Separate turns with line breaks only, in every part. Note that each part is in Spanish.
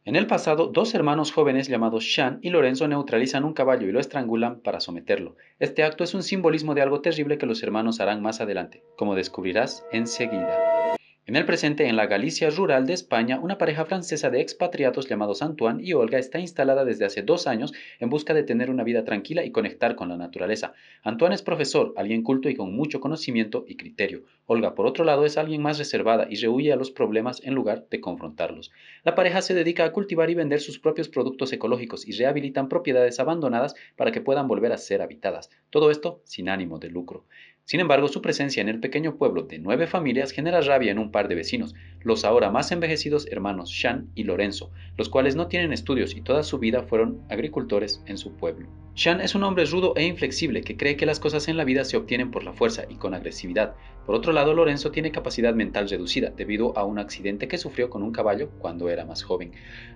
En el pasado, dos hermanos jóvenes llamados Shan y Lorenzo neutralizan un caballo y lo estrangulan para someterlo. Este acto es un simbolismo de algo terrible que los hermanos harán más adelante, como descubrirás enseguida. En el presente, en la Galicia rural de España, una pareja francesa de expatriados llamados Antoine y Olga está instalada desde hace 2 años en busca de tener una vida tranquila y conectar con la naturaleza. Antoine es profesor, alguien culto y con mucho conocimiento y criterio. Olga, por otro lado, es alguien más reservada y rehúye a los problemas en lugar de confrontarlos. La pareja se dedica a cultivar y vender sus propios productos ecológicos y rehabilitan propiedades abandonadas para que puedan volver a ser habitadas. Todo esto sin ánimo de lucro. Sin embargo, su presencia en el pequeño pueblo de 9 familias genera rabia en un par de vecinos, los ahora más envejecidos hermanos Shan y Lorenzo, los cuales no tienen estudios y toda su vida fueron agricultores en su pueblo. Shan es un hombre rudo e inflexible que cree que las cosas en la vida se obtienen por la fuerza y con agresividad. Por otro lado, Lorenzo tiene capacidad mental reducida debido a un accidente que sufrió con un caballo cuando era más joven.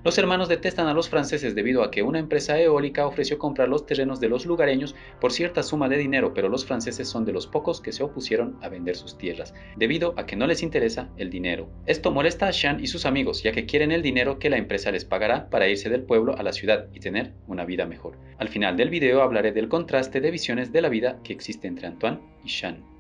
Los hermanos detestan a los franceses debido a que una empresa eólica ofreció comprar los terrenos de los lugareños por cierta suma de dinero, pero los franceses son de los pocos que se opusieron a vender sus tierras, debido a que no les interesa el dinero. Esto molesta a Shan y sus amigos, ya que quieren el dinero que la empresa les pagará para irse del pueblo a la ciudad y tener una vida mejor. Al final del video hablaré del contraste de visiones de la vida que existe entre Antoine y Shan.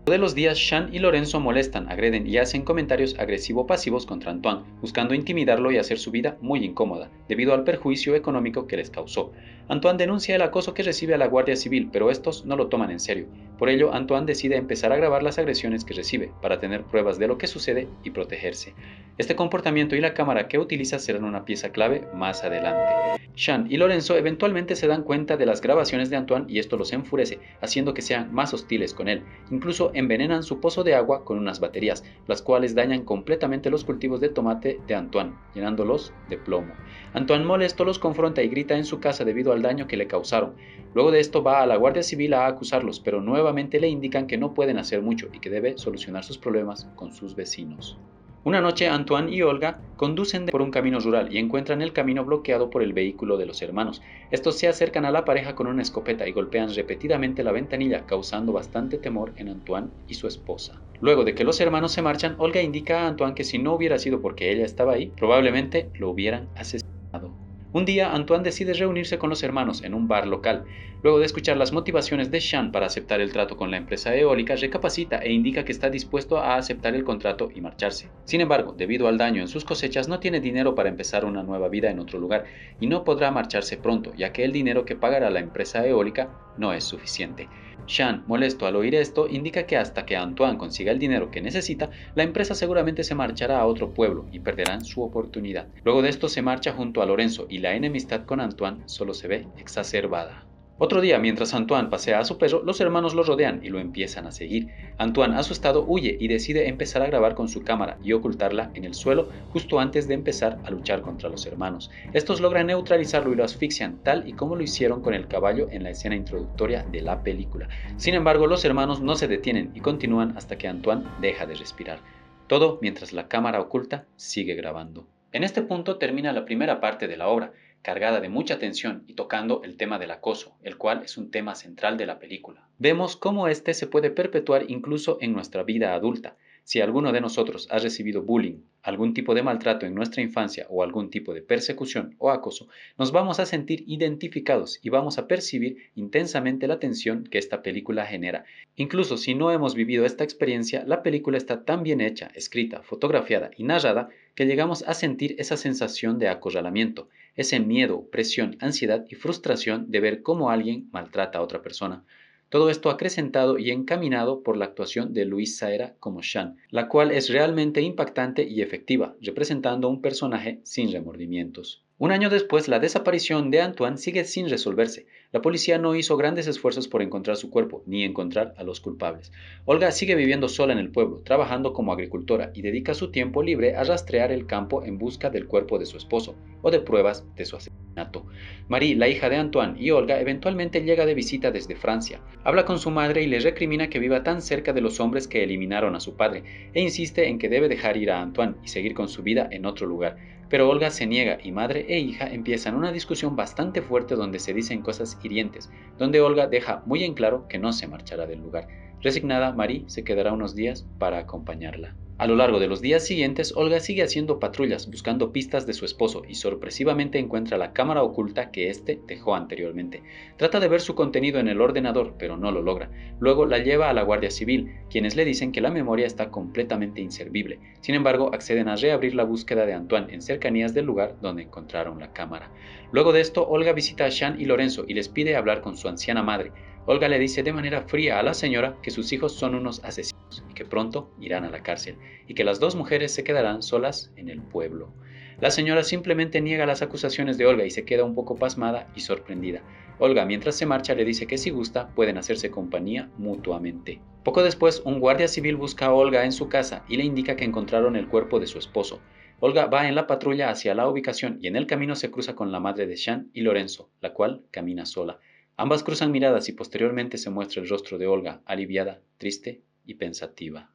De los días, Shan y Lorenzo molestan, agreden y hacen comentarios agresivo-pasivos contra Antoine, buscando intimidarlo y hacer su vida muy incómoda, debido al perjuicio económico que les causó. Antoine denuncia el acoso que recibe a la Guardia Civil, pero estos no lo toman en serio. Por ello, Antoine decide empezar a grabar las agresiones que recibe, para tener pruebas de lo que sucede y protegerse. Este comportamiento y la cámara que utiliza serán una pieza clave más adelante. Shan y Lorenzo eventualmente se dan cuenta de las grabaciones de Antoine y esto los enfurece, haciendo que sean más hostiles con él. Incluso envenenan su pozo de agua con unas baterías, las cuales dañan completamente los cultivos de tomate de Antoine, llenándolos de plomo. Antoine molesto los confronta y grita en su casa debido al daño que le causaron. Luego de esto va a la Guardia Civil a acusarlos, pero nuevamente le indican que no pueden hacer mucho y que debe solucionar sus problemas con sus vecinos. Una noche Antoine y Olga conducen por un camino rural y encuentran el camino bloqueado por el vehículo de los hermanos. Estos se acercan a la pareja con una escopeta y golpean repetidamente la ventanilla, causando bastante temor en Antoine y su esposa. Luego de que los hermanos se marchan, Olga indica a Antoine que si no hubiera sido porque ella estaba ahí, probablemente lo hubieran asesinado. Un día, Antoine decide reunirse con los hermanos en un bar local. Luego de escuchar las motivaciones de Shan para aceptar el trato con la empresa eólica, recapacita e indica que está dispuesto a aceptar el contrato y marcharse. Sin embargo, debido al daño en sus cosechas, no tiene dinero para empezar una nueva vida en otro lugar y no podrá marcharse pronto, ya que el dinero que pagará la empresa eólica no es suficiente. Shan, molesto al oír esto, indica que hasta que Antoine consiga el dinero que necesita, la empresa seguramente se marchará a otro pueblo y perderán su oportunidad. Luego de esto se marcha junto a Lorenzo y la enemistad con Antoine solo se ve exacerbada. Otro día, mientras Antoine pasea a su perro, los hermanos lo rodean y lo empiezan a seguir. Antoine, asustado, huye y decide empezar a grabar con su cámara y ocultarla en el suelo justo antes de empezar a luchar contra los hermanos. Estos logran neutralizarlo y lo asfixian, tal y como lo hicieron con el caballo en la escena introductoria de la película. Sin embargo, los hermanos no se detienen y continúan hasta que Antoine deja de respirar. Todo mientras la cámara oculta sigue grabando. En este punto termina la primera parte de la obra, cargada de mucha tensión y tocando el tema del acoso, el cual es un tema central de la película. Vemos cómo este se puede perpetuar incluso en nuestra vida adulta. Si alguno de nosotros ha recibido bullying, algún tipo de maltrato en nuestra infancia o algún tipo de persecución o acoso, nos vamos a sentir identificados y vamos a percibir intensamente la tensión que esta película genera. Incluso si no hemos vivido esta experiencia, la película está tan bien hecha, escrita, fotografiada y narrada que llegamos a sentir esa sensación de acorralamiento, ese miedo, presión, ansiedad y frustración de ver cómo alguien maltrata a otra persona. Todo esto acrecentado y encaminado por la actuación de Luis Saera como Shan, la cual es realmente impactante y efectiva, representando un personaje sin remordimientos. Un año después, la desaparición de Antoine sigue sin resolverse. La policía no hizo grandes esfuerzos por encontrar su cuerpo, ni encontrar a los culpables. Olga sigue viviendo sola en el pueblo, trabajando como agricultora y dedica su tiempo libre a rastrear el campo en busca del cuerpo de su esposo o de pruebas de su asesinato. Marie, la hija de Antoine y Olga, eventualmente llega de visita desde Francia. Habla con su madre y le recrimina que viva tan cerca de los hombres que eliminaron a su padre, e insiste en que debe dejar ir a Antoine y seguir con su vida en otro lugar. Pero Olga se niega y madre e hija empiezan una discusión bastante fuerte donde se dicen cosas hirientes, donde Olga deja muy en claro que no se marchará del lugar. Resignada, Marie se quedará unos días para acompañarla. A lo largo de los días siguientes, Olga sigue haciendo patrullas buscando pistas de su esposo y sorpresivamente encuentra la cámara oculta que éste dejó anteriormente. Trata de ver su contenido en el ordenador, pero no lo logra. Luego la lleva a la Guardia Civil, quienes le dicen que la memoria está completamente inservible. Sin embargo, acceden a reabrir la búsqueda de Antoine en cercanías del lugar donde encontraron la cámara. Luego de esto, Olga visita a Sean y Lorenzo y les pide hablar con su anciana madre. Olga le dice de manera fría a la señora que sus hijos son unos asesinos y que pronto irán a la cárcel, y que las dos mujeres se quedarán solas en el pueblo. La señora simplemente niega las acusaciones de Olga y se queda un poco pasmada y sorprendida. Olga, mientras se marcha, le dice que si gusta pueden hacerse compañía mutuamente. Poco después, un guardia civil busca a Olga en su casa y le indica que encontraron el cuerpo de su esposo. Olga va en la patrulla hacia la ubicación y en el camino se cruza con la madre de Sean y Lorenzo, la cual camina sola. Ambas cruzan miradas y posteriormente se muestra el rostro de Olga, aliviada, triste y pensativa.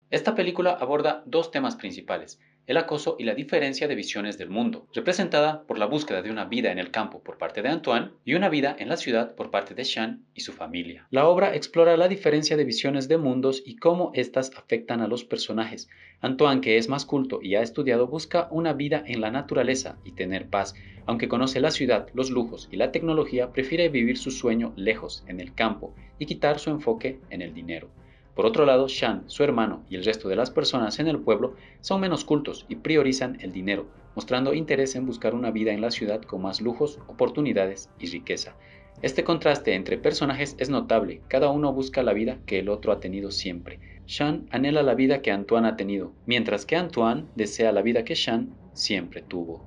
Esta película aborda dos temas principales: el acoso y la diferencia de visiones del mundo, representada por la búsqueda de una vida en el campo por parte de Antoine y una vida en la ciudad por parte de Sean y su familia. La obra explora la diferencia de visiones de mundos y cómo éstas afectan a los personajes. Antoine, que es más culto y ha estudiado, busca una vida en la naturaleza y tener paz. Aunque conoce la ciudad, los lujos y la tecnología, prefiere vivir su sueño lejos, en el campo, y quitar su enfoque en el dinero. Por otro lado, Sean, su hermano y el resto de las personas en el pueblo son menos cultos y priorizan el dinero, mostrando interés en buscar una vida en la ciudad con más lujos, oportunidades y riqueza. Este contraste entre personajes es notable, cada uno busca la vida que el otro ha tenido siempre. Sean anhela la vida que Antoine ha tenido, mientras que Antoine desea la vida que Sean siempre tuvo.